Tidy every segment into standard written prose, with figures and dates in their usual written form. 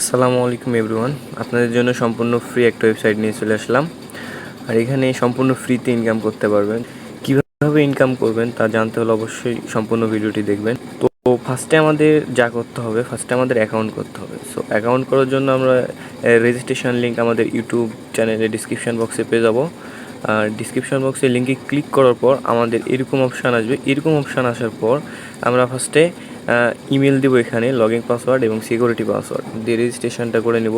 আসসালামু আলাইকুম এভরিওয়ান। আপনাদের জন্য সম্পূর্ণ ফ্রি একটা ওয়েবসাইট নিয়ে চলে আসলাম। আর এখানে সম্পূর্ণ ফ্রিতে ইনকাম করতে পারবেন। কীভাবে ইনকাম করবেন তা জানতে হলে অবশ্যই সম্পূর্ণ ভিডিওটি দেখবেন। তো ফার্স্টে আমাদের যা করতে হবে, ফার্স্টে আমাদের অ্যাকাউন্ট করতে হবে। সো অ্যাকাউন্ট করার জন্য আমরা রেজিস্ট্রেশন লিঙ্ক আমাদের ইউটিউব চ্যানেলে ডিসক্রিপশান বক্সে পেয়ে যাবো। আর ডিসক্রিপশান বক্সে লিঙ্কে ক্লিক করার পর আমাদের এরকম অপশান আসবে। এরকম অপশান আসার পর আমরা ফার্স্টে ইমেল দেবো, এখানে লগইন পাসওয়ার্ড এবং সিকিউরিটি পাসওয়ার্ড দিয়ে রেজিস্ট্রেশনটা করে নেব।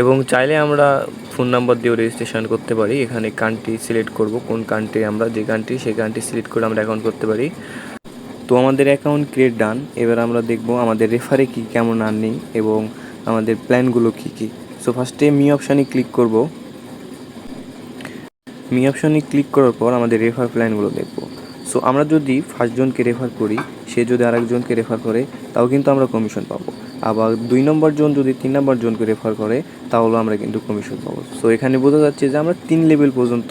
এবং চাইলে আমরা ফোন নাম্বার দিয়েও রেজিস্ট্রেশন করতে পারি। এখানে কান্ট্রি সিলেক্ট করব, কোন কান্ট্রি, আমরা যে কান্ট্রি সেই কান্ট্রি সিলেক্ট করে আমরা অ্যাকাউন্ট করতে পারি। তো আমাদের অ্যাকাউন্ট ক্রিয়েট ডান। এবার আমরা দেখব আমাদের রেফারে কী কেমন আর্নিং এবং আমাদের প্ল্যানগুলো কী কী। সো ফার্স্টে মি অপশানে ক্লিক করব। মি অপশানে ক্লিক করার পর আমাদের রেফার প্ল্যানগুলো দেখব। সো আমরা যদি ফার্স্টজনকে রেফার করি, সে যদি আরেকজনকে রেফার করে, তাও কিন্তু আমরা কমিশন পাবো। আবার 2 নম্বর জন যদি 3 নম্বর জনকে রেফার করে, তাহলেও আমরা কিন্তু কমিশন পাবো। সো এখানে বোঝা যাচ্ছে যে আমরা 3 লেভেল পর্যন্ত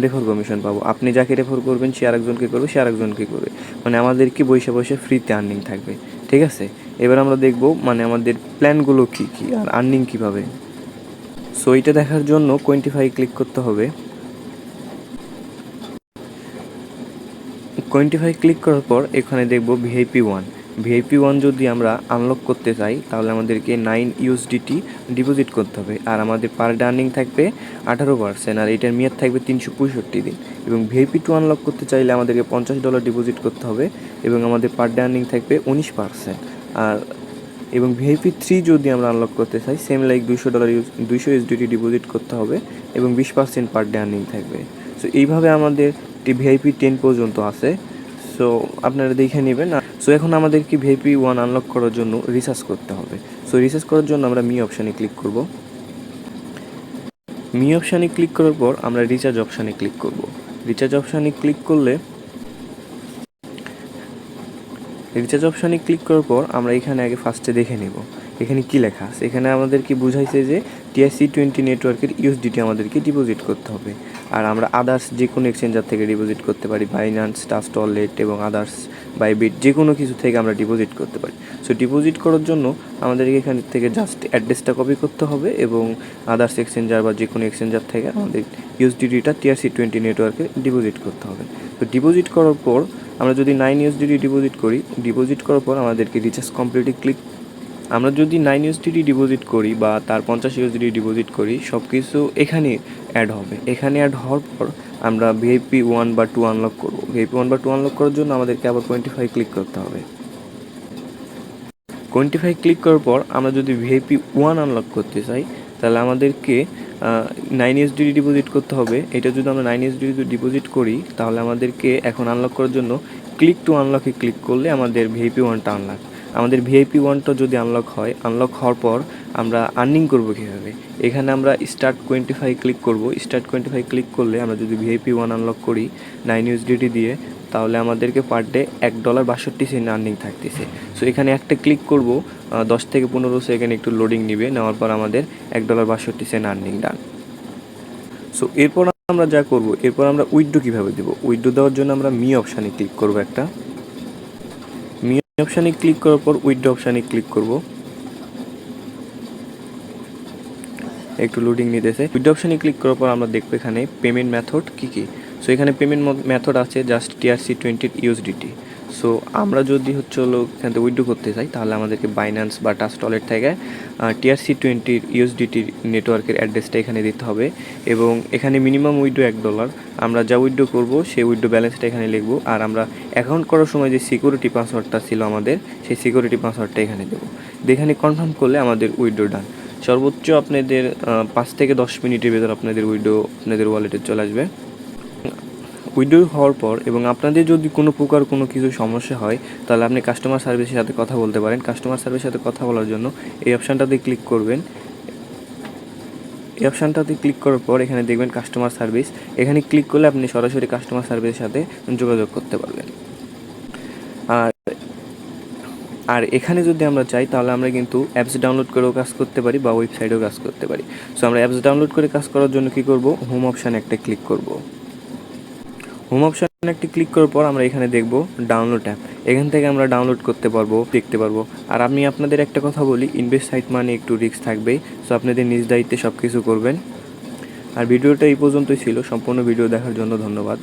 রেফার কমিশন পাবো। আপনি যাকে রেফার করবেন সে আরেকজনকে করবে, সে আরেকজনকে করবে, মানে আমাদের কি বসে বসে ফ্রিতে আর্নিং থাকবে। ঠিক আছে, এবার আমরা দেখব মানে আমাদের প্ল্যানগুলো কী কী আর আর্নিং কীভাবে। সো এটা দেখার জন্য কোয়েন্টিফাই ক্লিক করতে হবে। কোয়েন্টিফাই ক্লিক করার পর এখানে দেখব ভিআইপি 1 যদি আমরা আনলক করতে চাই, তাহলে আমাদেরকে 9 ইউএসডিটি ডিপোজিট করতে হবে। আর আমাদের পার ডে আর্নিং থাকবে 18%, আর এটার মেয়াদ থাকবে 365 দিন। এবং ভিআইপি 2 আনলক করতে চাইলে আমাদেরকে $50 ডিপোজিট করতে হবে এবং আমাদের পার ডে আর্নিং থাকবে 19%। আর এবং ভিআইপি 3 যদি আমরা আনলক করতে চাই, সেম লাইক $200 ইউএসডিটি ডিপোজিট করতে হবে এবং 20% পার ডে আর্নিং থাকবে। সো এইভাবে আমাদের ভিআইপি 10 পর্যন্ত আছে। সো আপনারা দেখে নেবেন। সো এখন আমাদেরকে ভিআইপি 1 আনলক করার জন্য রিসার্চ করতে হবে। সো রিসার্চ করার জন্য আমরা মি অপশানে ক্লিক করব। মি অপশানে ক্লিক করার পর আমরা রিচার্জ অপশানে ক্লিক করব। রিচার্জ অপশানে ক্লিক করার পর আমরা এখানে আগে ফার্স্টে দেখে নেব এখানে কি লেখা আছে। এখানে আমাদেরকে বুঝাইছে যে TRC20 নেটওয়ার্কের ইউএসডিটি আমাদেরকে ডিপোজিট করতে হবে। আর আমরা আদার্স যে কোনো এক্সচেঞ্জার থেকে ডিপোজিট করতে পারি, বাইন্যান্স, ট্রাস্ট ওয়ালেট এবং আদার্স বাইবিট, যে কোনো কিছু থেকে আমরা ডিপোজিট করতে পারি। সো ডিপোজিট করার জন্য আমাদেরকে এখান থেকে জাস্ট অ্যাড্রেসটা কপি করতে হবে এবং আদার্স এক্সচেঞ্জার বা যে কোনো এক্সচেঞ্জার থেকে আমাদের ইউএসডিটিটা TRC20 নেটওয়ার্কে ডিপোজিট করতে হবে। তো ডিপোজিট করার পর আমরা যদি 9 ইউএসডিটি ডিপোজিট করার পর আমাদেরকে রিচার্জ কমপ্লিটে ক্লিক। আমরা যদি 9 ইউএসডিটি ডিপোজিট করি বা তার 50 ইউএসডিটি ডিপোজিট করি, সব কিছু এখানে অ্যাড হবে। এখানে অ্যাড হওয়ার পর আমরা ভিআইপি 1 বা 2 আনলক করব। ভিআইপি 1 বা 2 আনলক করার জন্য আমাদেরকে আবার কোয়েন্টিফাই ক্লিক করতে হবে। কোয়েন্টিফাই ক্লিক করার পর আমরা যদি ভিআইপি 1 আনলক করতে চাই, তাহলে আমাদেরকে 9 ইউএসডিটি ডিপোজিট করতে হবে। এটা যদি আমরা 9 ইউএসডিটি ডিপোজিট করি, তাহলে আমাদেরকে এখন আনলক করার জন্য ক্লিক টু আনলকে ক্লিক করলে আমাদের ভিআইপি 1টা আনলক। আমাদের ভিআইপি 1টা যদি আনলক হওয়ার পর আমরা আর্নিং করব কীভাবে, এখানে আমরা স্টার্ট কোয়েন্টিফাই ক্লিক করব। স্টার্ট কোয়েন্টিফাই ক্লিক করলে আমরা যদি ভিআইপি 1 আনলক করি 9 ইউএসডিটি দিয়ে, তাহলে আমাদেরকে পার ডে $1.62 আর্নিং থাকতেছে। সো এখানে একটা ক্লিক করব, 10 থেকে 15 সেকেন্ড একটু লোডিং নেবে। নেওয়ার পর আমাদের $1.62 আর্নিং ডান। সো এরপর আমরা যা করব, এরপর আমরা উইথড্র কীভাবে দেবো। উইথড্র দেওয়ার জন্য আমরা মি অপশানে ক্লিক করব। মি অপশানে ক্লিক করার পর উইথড্র অপশানে ক্লিক করব। একটু লোডিং নিতেছে। উইথড্র অপশানে ক্লিক করার পর আমরা দেখব এখানে পেমেন্ট মেথড কী কী। সো এখানে পেমেন্ট মেথড আছে জাস্ট TRC20 ইউএসডিটি। সো আমরা যদি এখান থেকে উইথড্র করতে চাই, তাহলে আমাদেরকে বাইন্যান্স বা ট্রাস্ট ওয়ালেট থেকে TRC20 ইউএসডিটি নেটওয়ার্কের অ্যাড্রেসটা এখানে দিতে হবে এবং এখানে মিনিমাম উইথড্র $1। আমরা যা উইথড্র করব সেই উইথড্র ব্যালেন্সটা এখানে লিখব। আর আমরা অ্যাকাউন্ট করার সময় যে সিকিউরিটি পাসওয়ার্ডটা ছিল আমাদের, সেই সিকিউরিটি পাসওয়ার্ডটা এখানে দেবো। এখানে কনফার্ম করলে আমাদের উইথড্র ডান। সর্বোচ্চ আপনাদের 5 থেকে 10 মিনিটের ভেতর আপনাদের উইথড্র আপনাদের ওয়ালেটে চলে আসবে। উইথড্র হওয়ার পর এবং আপনাদের যদি কোনো প্রকার কোনো কিছু সমস্যা হয়, তাহলে আপনি কাস্টমার সার্ভিসের সাথে কথা বলতে পারেন। কাস্টমার সার্ভিসের সাথে কথা বলার জন্য এই অপশানটাতে ক্লিক করবেন। এই অপশানটাতে ক্লিক করার পর এখানে দেখবেন কাস্টমার সার্ভিস। এখানে ক্লিক করলে আপনি সরাসরি কাস্টমার সার্ভিসের সাথে যোগাযোগ করতে পারবেন। আর এখানে যদি আমরা চাই, তাহলে আমরা কিন্তু অ্যাপস ডাউনলোড করেও কাজ করতে পারি বা ওয়েবসাইটেও কাজ করতে পারি। সো আমরা অ্যাপস ডাউনলোড করে কাজ করার জন্য কী করব, হোম অপশানে একটা ক্লিক করব। হোম অপশানে একটি ক্লিক করার পর আমরা এখানে দেখব ডাউনলোড অ্যাপ। এখান থেকে আমরা ডাউনলোড করতে পারবো, দেখতে পারবো। আর আমি আপনাদের একটা কথা বলি, ইনভেস্ট সাইট মানে একটু রিস্ক থাকবেই। সো আপনাদের নিজ দায়িত্বে সব কিছু করবেন। আর ভিডিওটা এই পর্যন্তই ছিল। সম্পূর্ণ ভিডিও দেখার জন্য ধন্যবাদ।